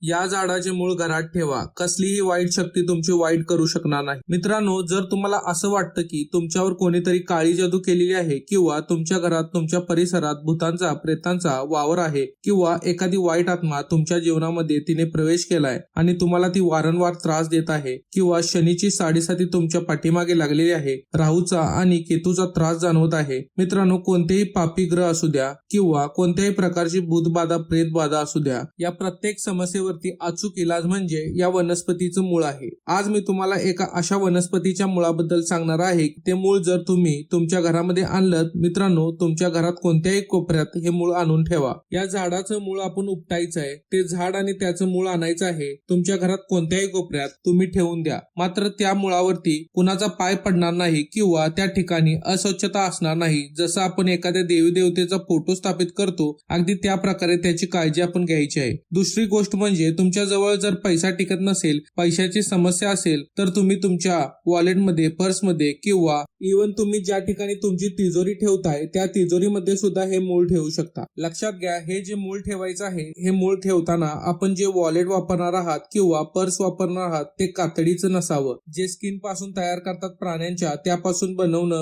या झाडाचे मूळ घरात ठेवा. कसलीही वाईट शक्ती तुमची वाईट करू शकणार नाही. मित्रांनो, जर तुम्हाला असं वाटतं की तुमच्यावर कोणीतरी काळी जादू केलेली आहे किंवा तुमच्या घरात तुमच्या परिसरात भूतांचा प्रेतांचा वावर आहे किंवा एखादी वाईट आत्मा तुमच्या जीवनामध्ये तिने प्रवेश केलाय आणि तुम्हाला ती वारंवार त्रास देत आहे किंवा शनीची साडेसाती तुमच्या पाठीमागे लागलेली आहे, राहूचा आणि केतूचा त्रास जाणवत आहे. मित्रांनो, कोणतेही पापी ग्रह असू द्या किंवा कोणत्याही प्रकारची भूतबाधा प्रेतबाधा असू द्या, या प्रत्येक समस्येवरती अचूक इलाज म्हणजे या वनस्पतीचं मूळ आहे. आज मी तुम्हाला एका अशा वनस्पतीच्या मुळाबद्दल सांगणार आहे. ते मूळ जर तुम्ही तुमच्या घरामध्ये आणलं, मित्रांनो, तुमच्या घरात कोणत्याही कोपऱ्यात हे मूळ आणून ठेवा. या झाडाचं मूळ आपण उपटायचं आहे. ते झाड आणि त्याचं मूळ आणायचं आहे. तुमच्या घरात कोणत्याही कोपऱ्यात तुम्ही ठेवून द्या. मात्र त्या मुळावरती कुणाचा पाय पडणार नाही किंवा त्या ठिकाणी अस्वच्छता असणार नाही. जसं आपण एखाद्या देवी देवतेचा फोटो स्थापित करतो, अगदी त्या प्रकारे त्याची काळजी आपण घ्यायची आहे. दुसरी गोष्ट म्हणजे तुमच्या जवळ जर पैसा टिकत नसेल, पैशाची समस्या असेल, तर तुम्ही तुमच्या वॉलेटमध्ये, पर्समध्ये किंवा इव्हन तुम्ही ज्या ठिकाणी तुमची तिजोरी ठेवताय त्या तिजोरीमध्ये सुद्धा हे मूळ ठेवू शकता. लक्षात घ्या, हे जे मूळ ठेवायचं आहे, हे मूळ ठेवताना आपण जे वॉलेट वापरणार आहात किंवा पर्स वापरणार आहात ते कातडीचं नसावं. जे स्किन पासून तयार करतात प्राण्यांच्या, त्यापासून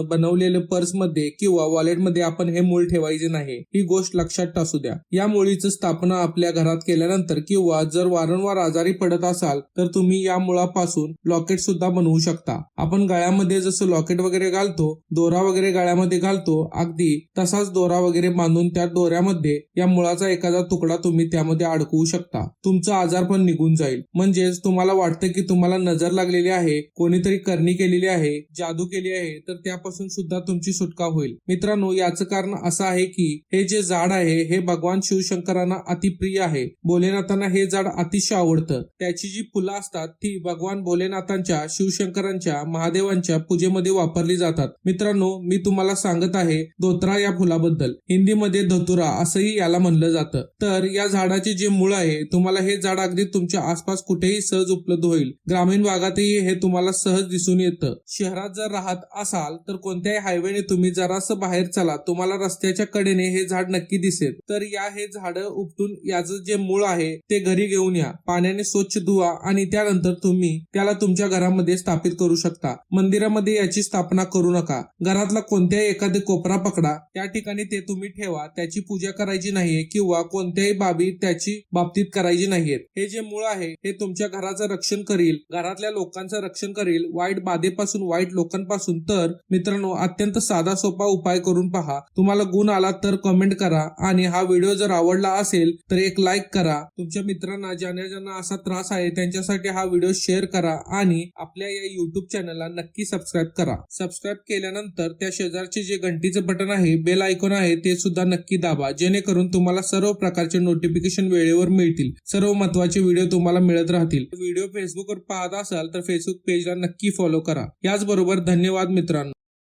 बनवलेले पर्समध्ये किंवा वॉलेटमध्ये आपण हे मूळ ठेवायचे नाही. ही गोष्ट लक्षात असू द्या. या मुळीची स्थापना आपल्या घरात केल्यानंतर किंवा जर वारंवार आजारी पडत असाल तर तुम्ही या मुळापासून लॉकेट सुद्धा बनवू शकता. आपण गळ्यामध्ये जसं लॉकेट वगैरे घालतो, दोरा वगैरे गळ्यामध्ये घालतो, अगदी तसाच दोरा वगैरे बांधून त्या दोऱ्यामध्ये या मुळाचा एखादा तुकडा तुम्ही त्यामध्ये अडकवू शकता. तुमचा आजार पण निघून जाईल. म्हणजेच तुम्हाला वाटतं की तुम्हाला नजर लागलेली आहे, कोणीतरी करणी केलेली आहे, जादू केली आहे, तर त्यापासून सुद्धा तुमची सुटका होईल. मित्रांनो, याचं कारण असं आहे की हे जे झाड आहे हे भगवान शिवशंकरांना अतिप्रिय आहे. भोलेनाथांना हे झाड अतिशय आवडतं. त्याची जी फुलं असतात ती भगवान भोलेनाथांच्या, शिवशंकरांच्या, महादेवांच्या पूजेमध्ये वापरली जातात. मित्रांनो, मी तुम्हाला सांगत आहे धोत्रा या फुलाबद्दल. हिंदीमध्ये धतुरा असंही याला म्हणलं जातं. तर या झाडाचे जे मूळ आहे, तुम्हाला हे झाड अगदी तुमच्या आसपास कुठेही सहज उपलब्ध होईल. ग्रामीण भागातही हे तुम्हाला सहज दिसून येतं. शहरात जर राहत असाल तर कोणत्याही हायवेने तुम्ही जरासं बाहेर चला, तुम्हाला रस्त्याच्या कडेने हे झाड नक्की दिसेल. तर हे झाड उपटून याचं जे मूळ आहे ते घरी घेऊन या, पाण्याने स्वच्छ धुवा आणि त्यानंतर तुम्ही त्याला तुमच्या घरामध्ये स्थापित करू शकता. मंदिरामध्ये याची स्थापना करू नका. घरातला कोणत्याही एखादे कोपरा पकडा, त्या ठिकाणी ते तुम्ही ठेवा. त्याची पूजा करायची नाहीये किंवा कोणत्याही बाबी त्याची बाबतीत करायची नाहीयेत. हे जे मूळ आहे हे तुमच्या घराचं रक्षण करील, घरातल्या लोकांचं रक्षण करील, वाईट बाधेपासून, वाईट लोकांपासून. तर मित्रांनो, अत्यंत साधा सोपा उपाय करून पहा. तुम्हाला गुण आला तर कमेंट करा आणि हा व्हिडिओ जर आवडला असेल तर एक लाईक करा. तुमच्या मित्रांना ज्यांना असा त्रास आहे त्यांच्यासाठी हा व्हिडिओ शेअर करा आणि आपल्या या युट्यूब चॅनलला नक्की सबस्क्राईब करा. सबस्क्राईब केल्यानंतर त्या शेजारचे जे घंटीचं बटन आहे, बेल आयकॉन आहे, ते सुद्धा नक्की दाबा, जेणेकरून तुम्हाला सर्व प्रकारचे नोटिफिकेशन वेळेवर मिळतील. सर्व महत्त्वाचे व्हिडिओ तुम्हाला मिळत राहतील. व्हिडिओ फेसबुकवर पाहत असाल तर फेसबुक पेजला नक्की फॉलो करा. याचबरोबर धन्यवाद मित्रांनो.